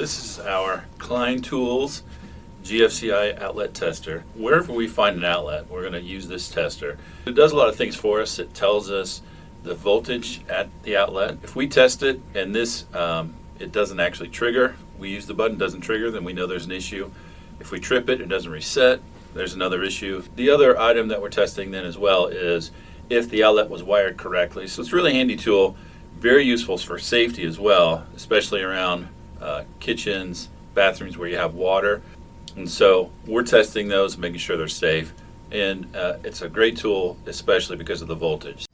this is our Klein Tools GFCI outlet tester. Wherever we find an outlet, we're going to use this tester. It does a lot of things for us. It tells us the voltage at the outlet. If we test it and it doesn't actually trigger, we use the button, doesn't trigger, then we know there's an issue. If we trip it, it doesn't reset, there's another issue. The other item that we're testing then as well is if the outlet was wired correctly. So it's a really handy tool, very useful for safety as well, especially around kitchens, bathrooms where you have water. And so we're testing those, making sure they're safe. And it's a great tool, especially because of the voltage.